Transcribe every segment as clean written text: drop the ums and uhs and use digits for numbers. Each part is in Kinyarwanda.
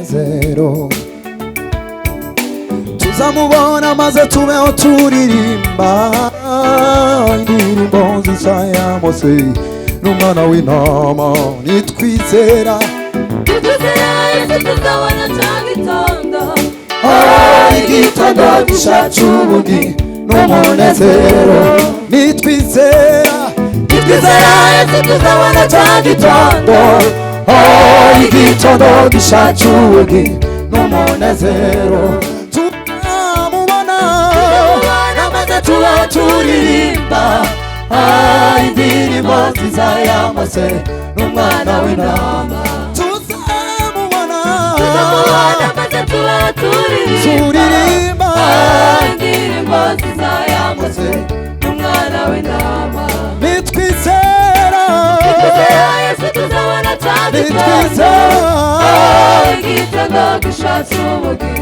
n'umunezero tuzamubona maze tubeho turirimba indirimbo nziza ya Mose n'umwana w'intama nitwizera Yesu tuzabona cya gitondo igitondo gishacu ubundi n'umunezero nitwizera Yesu tuzabona cya gitondo igitondo gishacu ubundi n'umunezero tuzamubona maze tubeho turirimba indirimbo nziza ya Mose n'umwana w'intama tuzamubona maze tubeho turirimba indirimbo nziza ya Mose n'umwana w'intama nitwizera Yesu tuzabona cya nitwizera igitondo gishatse ubugi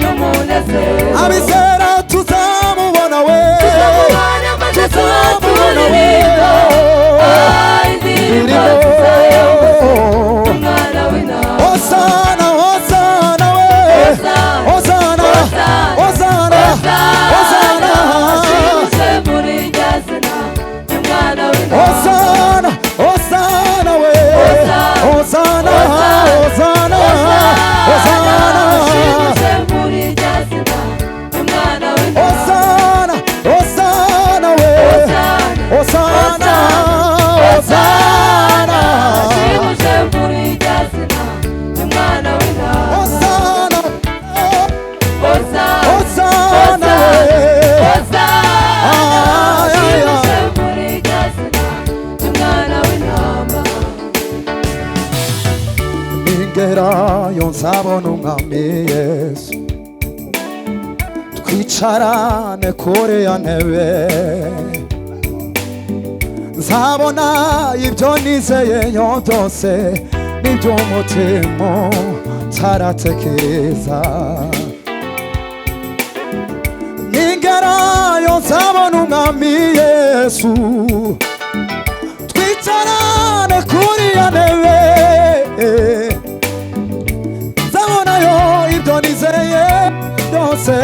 n'umunezero abizera tuzamubona we maze tubeho turirimba indirimbo nziza ya Mose n'umwana w'intama Hosana Hosana we Hosana Hosana Hosana ashimuse muri rya zina ry'umwana w'intama Hosana Hosana we Hosana Hosana Hosana ashimuse muri rya zina ry'umwana w'intama Hosana Hosana we Hosana Hosana ashimuse muri rya zina ry'umwana w'intama Hosana Hosana ashimuse muri rya zina ry'umwana w'intama ningerayo nzabona umwami Yesu twicarane kure ya ntebe nzabona ibyo nizeyeyo byose n'ibyo umutima utaratekereza ningerayo nzabona umwami Yesu twicarane kuri ya ntebe nzabonayo ibyo nizeye byose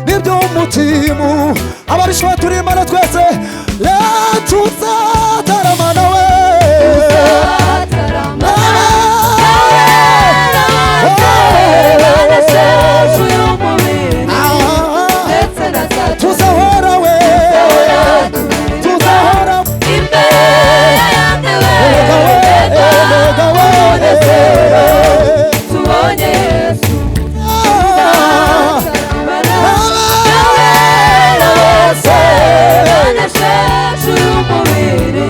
n'ibyo umutima abarishwe turimana twese tuzataramana we tuzahora we tuzahora tubonye Yesu umubiri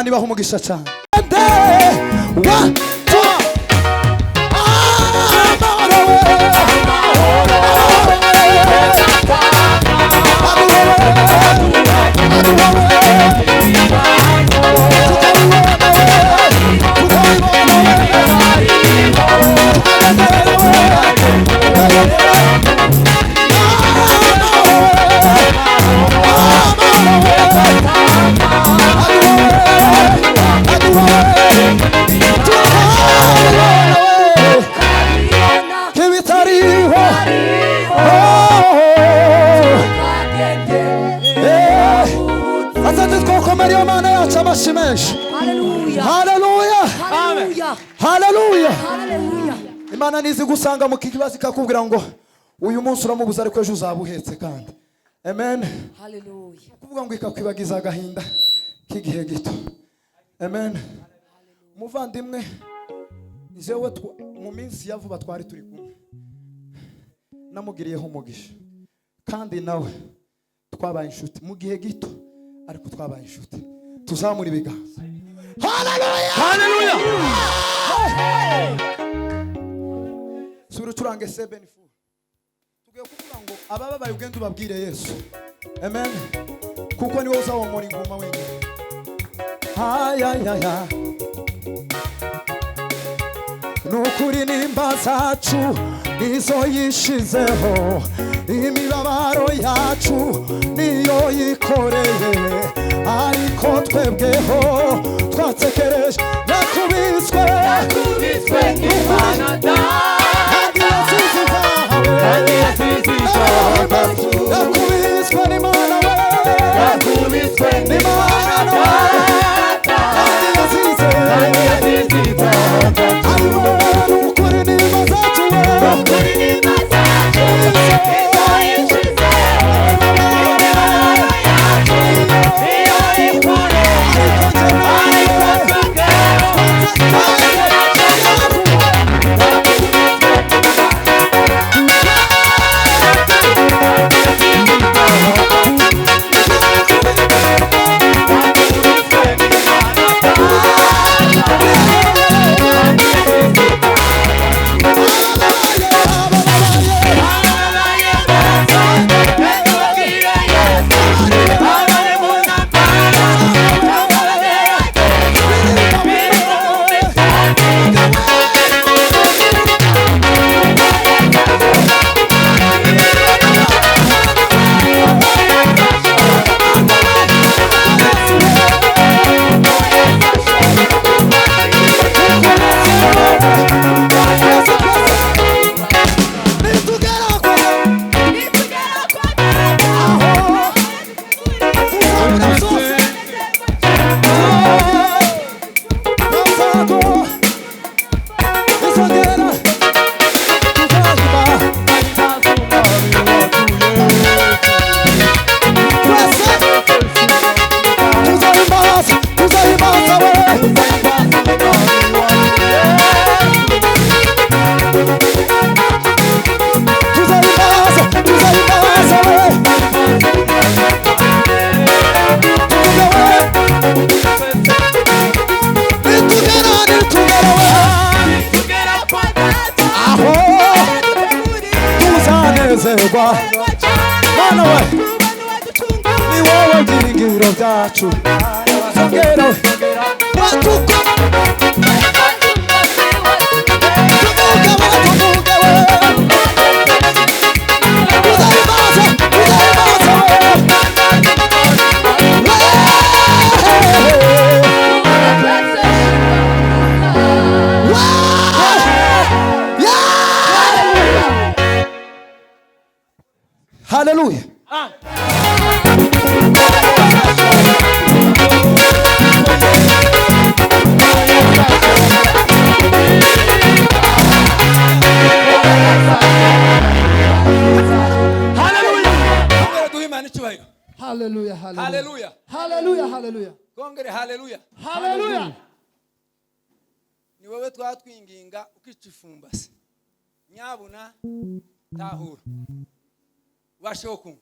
Imana ibaha umugisha cyane. One, two. Imana nizi gusanga mu kibazo ikakubwira ngo uyu munsi uramubuza ariko ejo uzabuhetse kandi. Amen. Hallelujah. Kuvuga ngo ikakwibagiza agahinda k'igihe gito. Amen. Muvandimwe jewe mu minsi ya vuba twari turi kumwe namugiriyeho umugisha kandi nawe twabaye inshuti mu gihe gito ariko twabaye inshuti. Tuzamura ibiganza. Hallelujah. Hallelujah. Suru turange 7 fu. Tugiye kuvuga ngo abababaye ugende ubabwire Yesu. Amen. Kuko niwe uzawomora inguma wenyine. Ayayaya. Nukuri nimba zacu nizo yishizeho, imibabaro yacu niyo yikoreye, ariko twebweho twatsekereje nakubiswe n'Imana data. nakubiswe n'Imana we, Nakubiswe n'Imana data. kandi yasize nukuri nimba zacu we, Nukuri nimba zacu nizo yishizeho, imibabaro yacu niyo yikoreye, ariko twebweho Mana we ni wowe byiringiro byacu. Songera watuko Hallelujah. Hallelujah. Hallelujah. Hallelujah. Hallelujah. Kongere hallelujah. Hallelujah. Ni wewe twatwinginga ukichifumbase. Nyabuna tahura. Washokumva.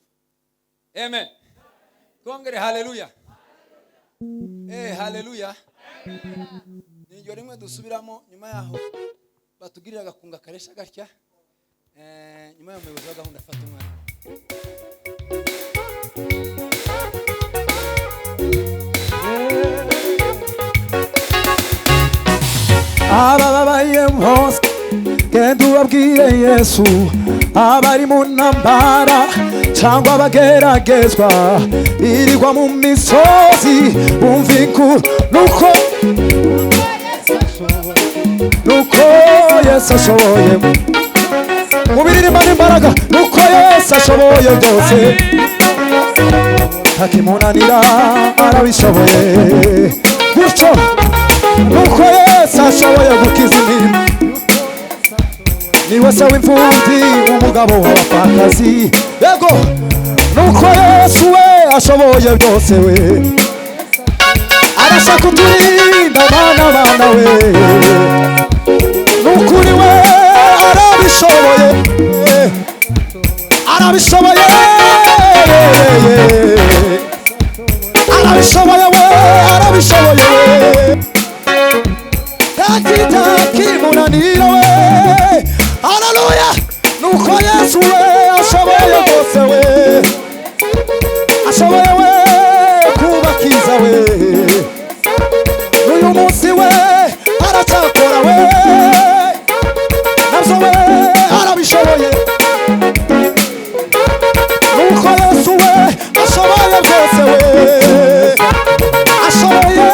Amen. Kongere hallelujah. Haleluya. Niryo rimwe dusubiramo nyuma yaho batugirira agakunga karesha gatya. Nyuma yo muyobozi wa gahunda afata umwana. Ababaye hose genda ubabwire Yesu, abari mu ntambara cyangwa abageragezwa birirwa mu misozi, bumva inkuru nuko Yesu ashoboye, mubiririmba n'imbaraga, nuko Yesu ashoboye byose, ntakimunanira arabishoboye, gutyo nuko Yesu ashoboye gukiza imirimo, niwe se w'imfubyi umugabo w'abapfakazi, yego nuko Yesu we ashoboye byose, we arashaka kuturinda abana we, nukuri we arabishoboye, arabishoboye, arabishoboye we arabishoboye, ntakimunanira we, haleluya, nuko Yesu we ashoboye byose, we ashoboye we kubakiza we, n'uyu munsi we aracyakora we, nabyo we arabishoboye, nuko Yesu we ashoboye byose, we ashoboye,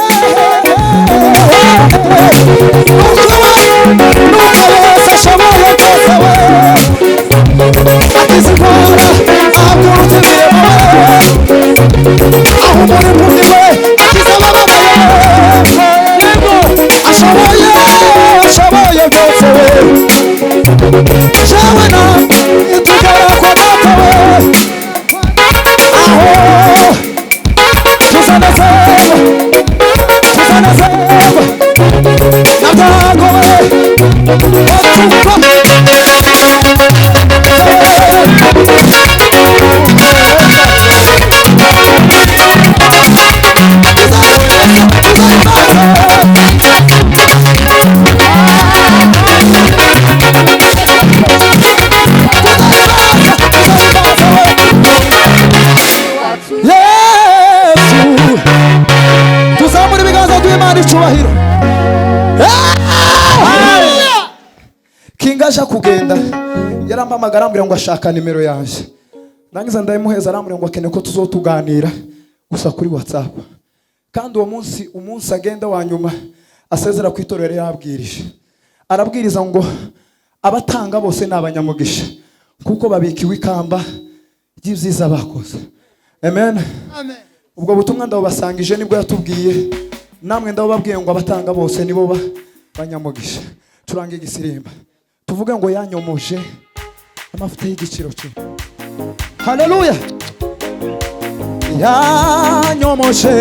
nuko Yesu ashoboye byose, we akiza indwara ahagurutse imirimo, aho umuri muri we akiza abababaye, ashoboye, ashoboye byose, we jewe na tugera kwa data we, aho tuzanezerwa nabyago we Yesu, tuzamura ibiganza duhimana icyubahiro. Kinga aje kugenda yarampamagara ambwira ngo ashaka nimero yaje, nangiza ndayimuheza arambwira ngo akeneye ko tuzotuganira gusa kuri WhatsApp, kandi uwo umunsi agenda wa nyuma asezera ku itorero yabwirije, arabwiriza ngo abatanga bose n'abanyamugisha kuko babikiwe ikamba ry'ibyiza bakoze. Amen. Amen. Ubwo butumwa ndabasangije nibwo yatubwiye, namwe ndababwiye ngo abatanga bose nibo banyamugisha. Turange igisirimba tuvuge ngo yanyomoje amavuta y'igiciro cye. Haleluya. Yanyomoje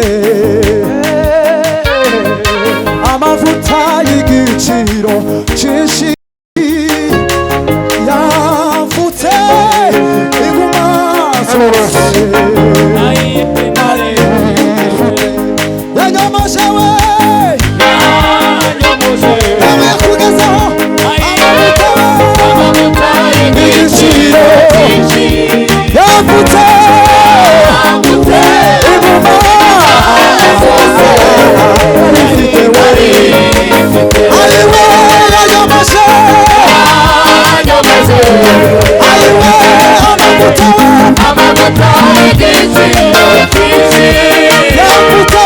amavuta y'igiciro cyinshi, yamfutse inguma zose, yanyomoje we, yawe kugezaho amavuta y'igiciro, yamfutse inguma zose, ariwe yanyomoje, ariwe amavuta y'igiciro cyinshi, yamfutse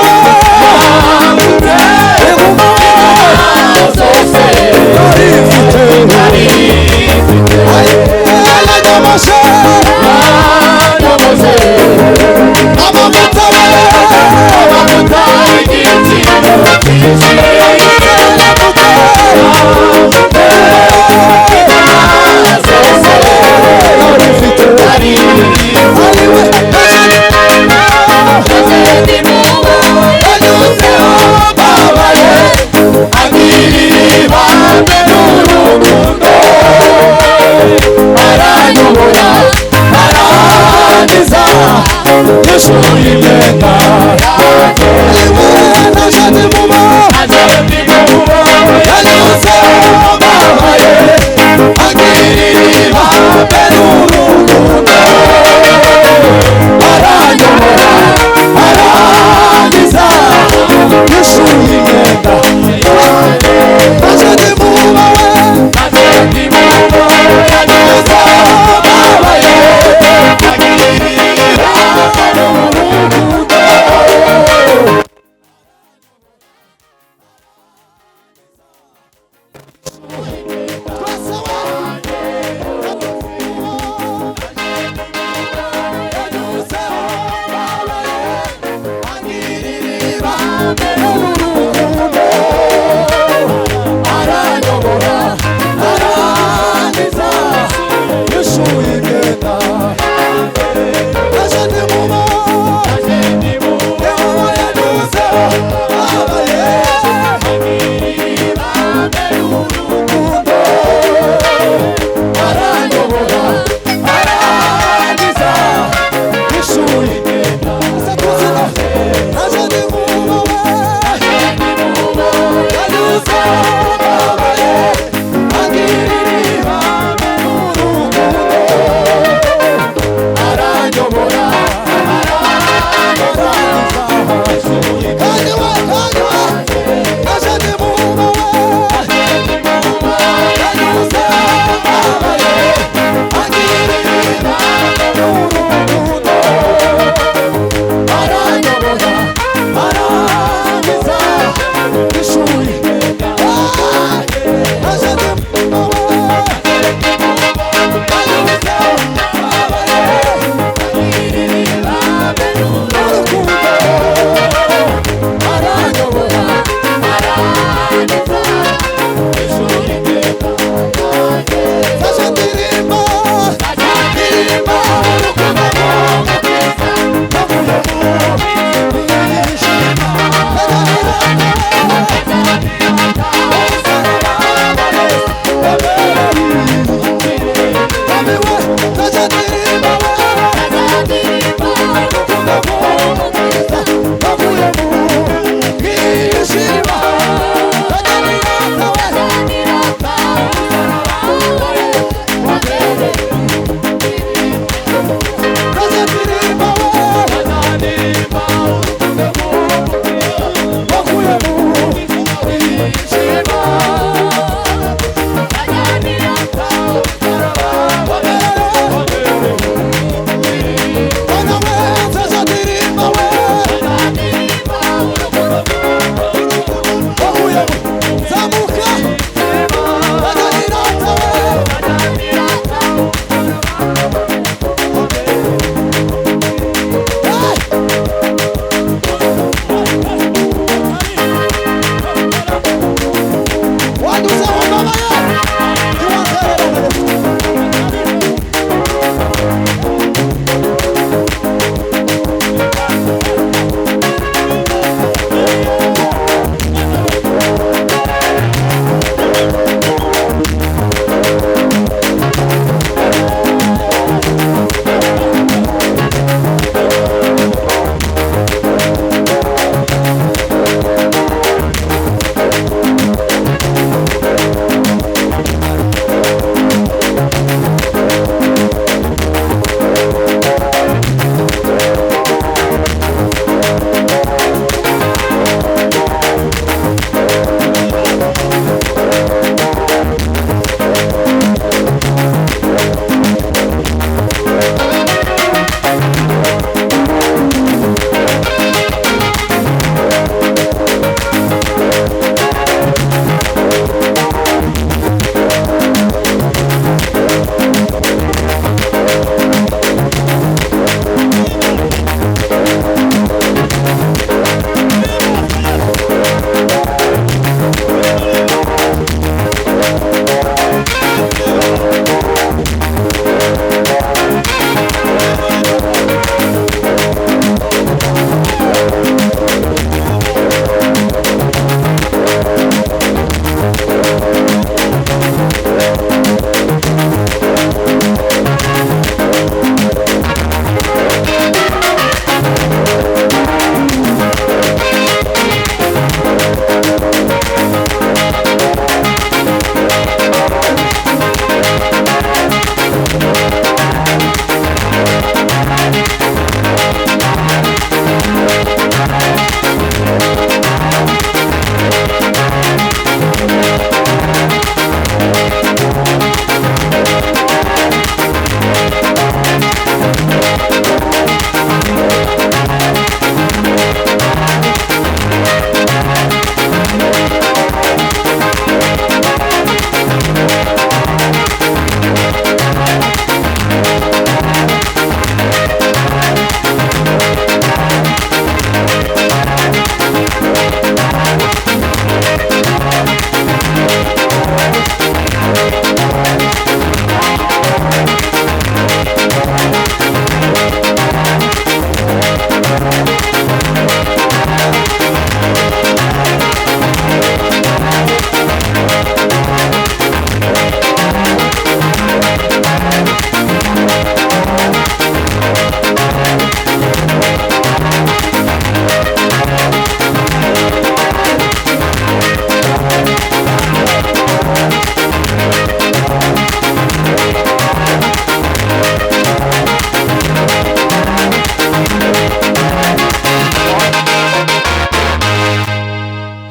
inguma zose, arifite yanyomoje amavuta y'igiciro cyinshi, Yesu imena aranyobora arangiza yishuye imyenda aje ndimuba yanyuze abaye aranyobora arangiza yishuye imyenda aje ndimuba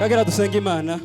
twagera dusenga Imana.